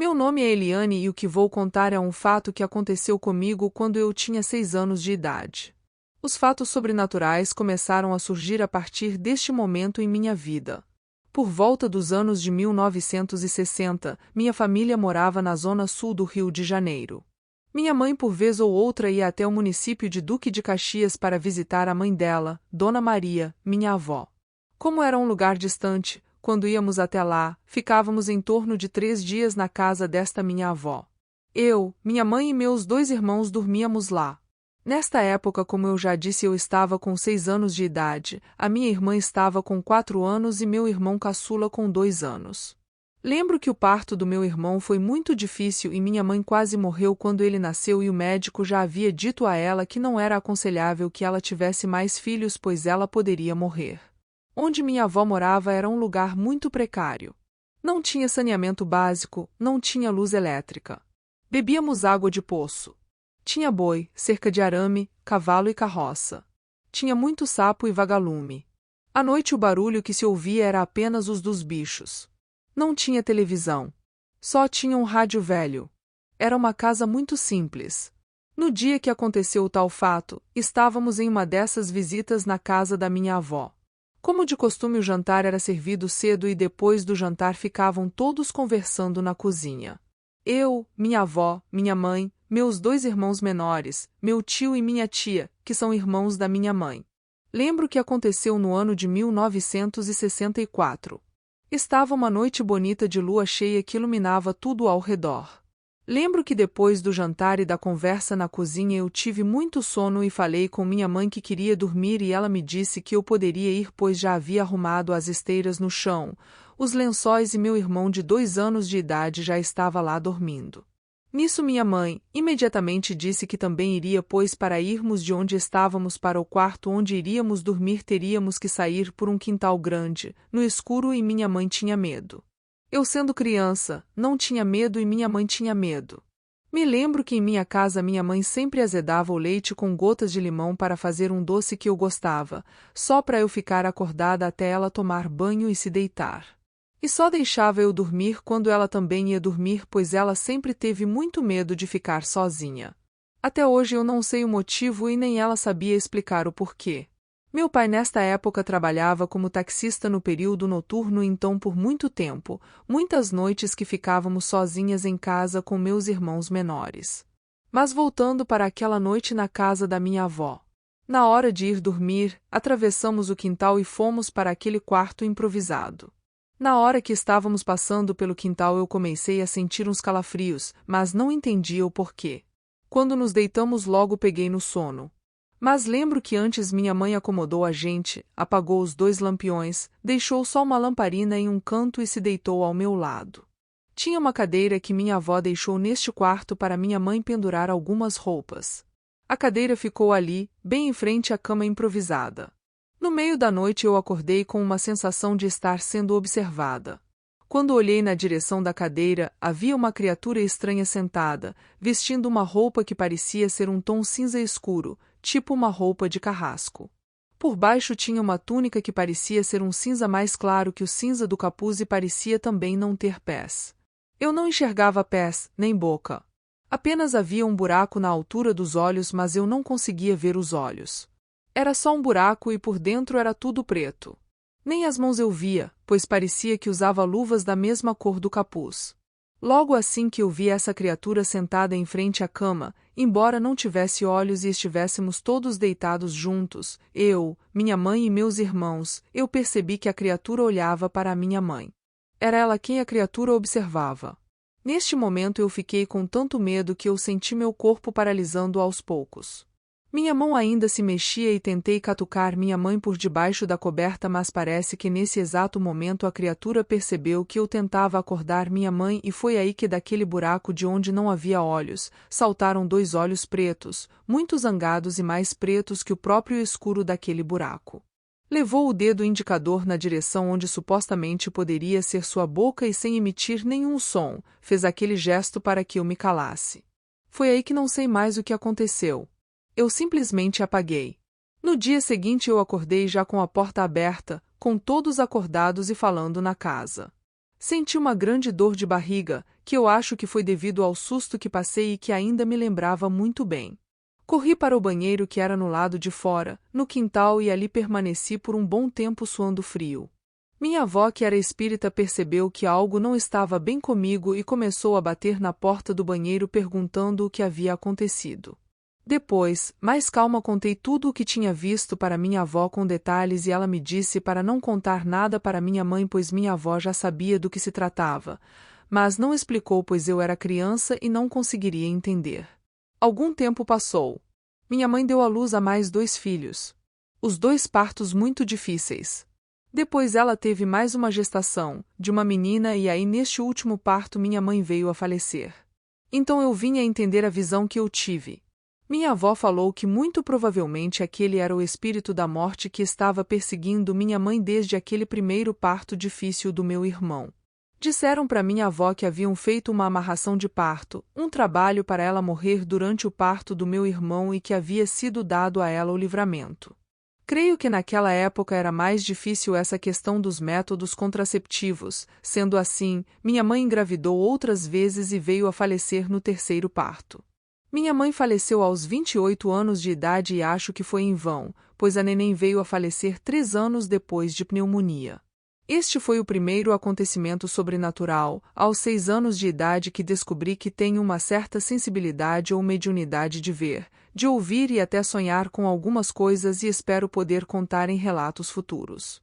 Meu nome é Eliane e o que vou contar é um fato que aconteceu comigo quando eu tinha 6 anos de idade. Os fatos sobrenaturais começaram a surgir a partir deste momento em minha vida. Por volta dos anos de 1960, minha família morava na zona sul do Rio de Janeiro. Minha mãe por vez ou outra ia até o município de Duque de Caxias para visitar a mãe dela, Dona Maria, minha avó. Como era um lugar distante, quando íamos até lá, ficávamos em torno de 3 dias na casa desta minha avó. Eu, minha mãe e meus 2 irmãos dormíamos lá. Nesta época, como eu já disse, eu estava com 6 anos de idade, a minha irmã estava com 4 anos e meu irmão caçula com 2 anos. Lembro que o parto do meu irmão foi muito difícil e minha mãe quase morreu quando ele nasceu e o médico já havia dito a ela que não era aconselhável que ela tivesse mais filhos pois ela poderia morrer. Onde minha avó morava era um lugar muito precário. Não tinha saneamento básico, não tinha luz elétrica. Bebíamos água de poço. Tinha boi, cerca de arame, cavalo e carroça. Tinha muito sapo e vagalume. À noite o barulho que se ouvia era apenas os dos bichos. Não tinha televisão. Só tinha um rádio velho. Era uma casa muito simples. No dia que aconteceu o tal fato, estávamos em uma dessas visitas na casa da minha avó. Como de costume, o jantar era servido cedo e depois do jantar ficavam todos conversando na cozinha. Eu, minha avó, minha mãe, meus 2 irmãos menores, meu tio e minha tia, que são irmãos da minha mãe. Lembro que aconteceu no ano de 1964. Estava uma noite bonita de lua cheia que iluminava tudo ao redor. Lembro que depois do jantar e da conversa na cozinha eu tive muito sono e falei com minha mãe que queria dormir e ela me disse que eu poderia ir pois já havia arrumado as esteiras no chão, os lençóis e meu irmão de 2 anos de idade já estava lá dormindo. Nisso minha mãe imediatamente disse que também iria pois para irmos de onde estávamos para o quarto onde iríamos dormir teríamos que sair por um quintal grande, no escuro e minha mãe tinha medo. Eu sendo criança, não tinha medo e minha mãe tinha medo. Me lembro que em minha casa minha mãe sempre azedava o leite com gotas de limão para fazer um doce que eu gostava, só para eu ficar acordada até ela tomar banho e se deitar. E só deixava eu dormir quando ela também ia dormir pois ela sempre teve muito medo de ficar sozinha. Até hoje eu não sei o motivo e nem ela sabia explicar o porquê. Meu pai nesta época trabalhava como taxista no período noturno então por muito tempo, muitas noites que ficávamos sozinhas em casa com meus irmãos menores. Mas voltando para aquela noite na casa da minha avó. Na hora de ir dormir, atravessamos o quintal e fomos para aquele quarto improvisado. Na hora que estávamos passando pelo quintal eu comecei a sentir uns calafrios, mas não entendia o porquê. Quando nos deitamos logo peguei no sono. Mas lembro que antes minha mãe acomodou a gente, apagou os 2 lampiões, deixou só uma lamparina em um canto e se deitou ao meu lado. Tinha uma cadeira que minha avó deixou neste quarto para minha mãe pendurar algumas roupas. A cadeira ficou ali, bem em frente à cama improvisada. No meio da noite eu acordei com uma sensação de estar sendo observada. Quando olhei na direção da cadeira, havia uma criatura estranha sentada, vestindo uma roupa que parecia ser um tom cinza escuro, tipo uma roupa de carrasco. Por baixo tinha uma túnica que parecia ser um cinza mais claro que o cinza do capuz e parecia também não ter pés. Eu não enxergava pés, nem boca. Apenas havia um buraco na altura dos olhos, mas eu não conseguia ver os olhos. Era só um buraco e por dentro era tudo preto. Nem as mãos eu via, pois parecia que usava luvas da mesma cor do capuz. Logo assim que eu vi essa criatura sentada em frente à cama, embora não tivesse olhos e estivéssemos todos deitados juntos, eu, minha mãe e meus irmãos, eu percebi que a criatura olhava para a minha mãe. Era ela quem a criatura observava. Neste momento eu fiquei com tanto medo que eu senti meu corpo paralisando aos poucos. Minha mão ainda se mexia e tentei catucar minha mãe por debaixo da coberta, mas parece que nesse exato momento a criatura percebeu que eu tentava acordar minha mãe e foi aí que daquele buraco de onde não havia olhos, saltaram 2 olhos pretos, muito zangados e mais pretos que o próprio escuro daquele buraco. Levou o dedo indicador na direção onde supostamente poderia ser sua boca e sem emitir nenhum som, fez aquele gesto para que eu me calasse. Foi aí que não sei mais o que aconteceu. Eu simplesmente apaguei. No dia seguinte eu acordei já com a porta aberta, com todos acordados e falando na casa. Senti uma grande dor de barriga, que eu acho que foi devido ao susto que passei e que ainda me lembrava muito bem. Corri para o banheiro que era no lado de fora, no quintal, e ali permaneci por um bom tempo suando frio. Minha avó, que era espírita, percebeu que algo não estava bem comigo e começou a bater na porta do banheiro perguntando o que havia acontecido. Depois, mais calma, contei tudo o que tinha visto para minha avó com detalhes e ela me disse para não contar nada para minha mãe, pois minha avó já sabia do que se tratava, mas não explicou pois eu era criança e não conseguiria entender. Algum tempo passou. Minha mãe deu à luz a mais 2 filhos. Os 2 partos muito difíceis. Depois ela teve mais uma gestação, de uma menina, e aí neste último parto minha mãe veio a falecer. Então eu vim a entender a visão que eu tive. Minha avó falou que muito provavelmente aquele era o espírito da morte que estava perseguindo minha mãe desde aquele primeiro parto difícil do meu irmão. Disseram para minha avó que haviam feito uma amarração de parto, um trabalho para ela morrer durante o parto do meu irmão e que havia sido dado a ela o livramento. Creio que naquela época era mais difícil essa questão dos métodos contraceptivos, sendo assim, minha mãe engravidou outras vezes e veio a falecer no 3º parto. Minha mãe faleceu aos 28 anos de idade e acho que foi em vão, pois a neném veio a falecer 3 anos depois de pneumonia. Este foi o primeiro acontecimento sobrenatural, aos 6 anos de idade, que descobri que tenho uma certa sensibilidade ou mediunidade de ver, de ouvir e até sonhar com algumas coisas, e espero poder contar em relatos futuros.